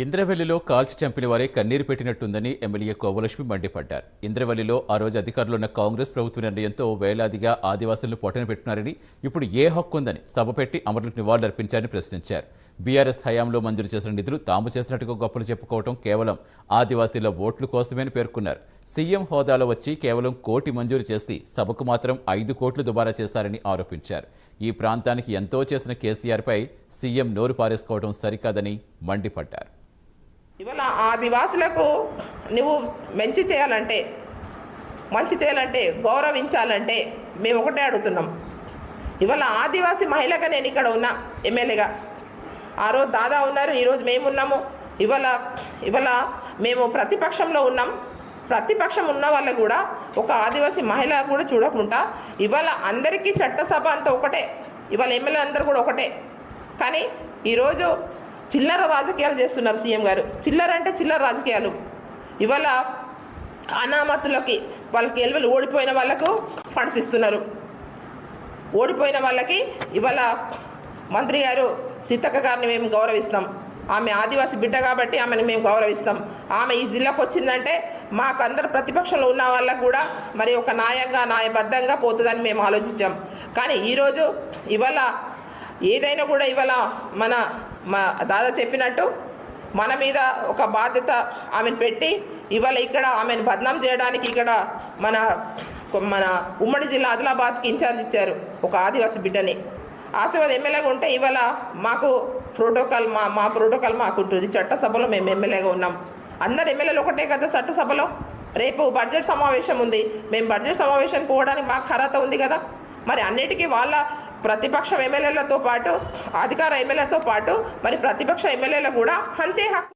ఇంద్రవెల్లిలో కాల్చి చంపిన వారే కన్నీరు పెట్టినట్టుందని ఎమ్మెల్యే కోవలక్ష్మి మండిపడ్డారు. ఇంద్రవెల్లిలో ఆ రోజు అధికారంలో ఉన్న కాంగ్రెస్ ప్రభుత్వ నిర్ణయంతో వేలాదిగా ఆదివాసులను పొట్టన పెట్టినారని, ఇప్పుడు ఏ హక్కు ఉందని సభ పెట్టి అమరులకు నివాళులర్పించారని ప్రశ్నించారు. బీఆర్ఎస్ హయాంలో మంజూరు చేసిన నిధులు తాము చేసినట్టుగా గొప్పలు చెప్పుకోవడం కేవలం ఆదివాసీల ఓట్ల కోసమని పేర్కొన్నారు. సీఎం హోదాలో వచ్చి కేవలం 1 కోటి మంజూరు చేసి సభకు మాత్రం 5 కోట్లు దుబారా చేశారని ఆరోపించారు. ఈ ప్రాంతానికి ఎంతో చేసిన కేసీఆర్పై సీఎం నోరు పారేసుకోవడం సరికాదని మండిపడ్డారు. ఇవాళ ఆదివాసులకు నువ్వు మంచి చేయాలంటే గౌరవించాలంటే మేము ఒకటే అడుగుతున్నాం. ఇవాళ ఆదివాసీ మహిళగా నేను ఇక్కడ ఉన్నా ఎమ్మెల్యేగా. ఆ రోజు దాదా ఉన్నారు, ఈరోజు మేము ఉన్నాము. ఇవాళ మేము ప్రతిపక్షంలో ఉన్నాం. ప్రతిపక్షం ఉన్న వాళ్ళకు కూడా ఒక ఆదివాసీ మహిళ కూడా చూడకుండా ఇవాళ అందరికీ చట్టసభ అంతా ఒకటే, ఇవాళ ఎమ్మెల్యే అందరూ కూడా ఒకటే. కానీ ఈరోజు చిల్లర రాజకీయాలు చేస్తున్నారు సీఎం గారు. చిల్లర రాజకీయాలు. ఇవాళ అనామతులకి వాళ్ళకి ఎలువలు ఓడిపోయిన వాళ్ళకు ఫండ్స్ ఇస్తున్నారు. ఓడిపోయిన వాళ్ళకి ఇవాళ మంత్రి గారు సీతక్క గారిని మేము గౌరవిస్తాం. ఆమె ఆదివాసీ బిడ్డ కాబట్టి ఆమెను మేము గౌరవిస్తాం. ఆమె ఈ జిల్లాకు వచ్చిందంటే మాకు అందరు ప్రతిపక్షంలో ఉన్న వాళ్ళకు కూడా మరి ఒక న్యాయబద్ధంగా పోతుందని మేము ఆలోచించాం. కానీ ఈరోజు ఇవాళ ఏదైనా కూడా ఇవాళ మా దాదా చెప్పినట్టు మన మీద ఒక బాధ్యత ఆమెను పెట్టి ఇవాళ ఇక్కడ ఆమెను బద్నాం చేయడానికి ఇక్కడ మన ఉమ్మడి జిల్లా ఆదిలాబాద్కి ఇన్ఛార్జ్ ఇచ్చారు ఒక ఆదివాసీ బిడ్డని. ఆశీర్వాద్ ఎమ్మెల్యేగా ఉంటే ఇవాళ మాకు ప్రోటోకాల్ మా ప్రోటోకాల్ మాకు ఉంటుంది. చట్టసభలో మేము ఎమ్మెల్యేగా ఉన్నాం. అందరు ఎమ్మెల్యేలు ఒకటే కదా చట్టసభలో. రేపు బడ్జెట్ సమావేశం ఉంది. మేము బడ్జెట్ సమావేశానికి పోవడానికి మాకు అర్హత ఉంది కదా. మరి అన్నిటికీ వాళ్ళ ప్రతిపక్ష ఎమ్మెల్యేలతో పాటు అధికార ఎమ్మెల్యేలతో పాటు మరి ప్రతిపక్ష ఎమ్మెల్యేలు కూడా అంతే హక్కు.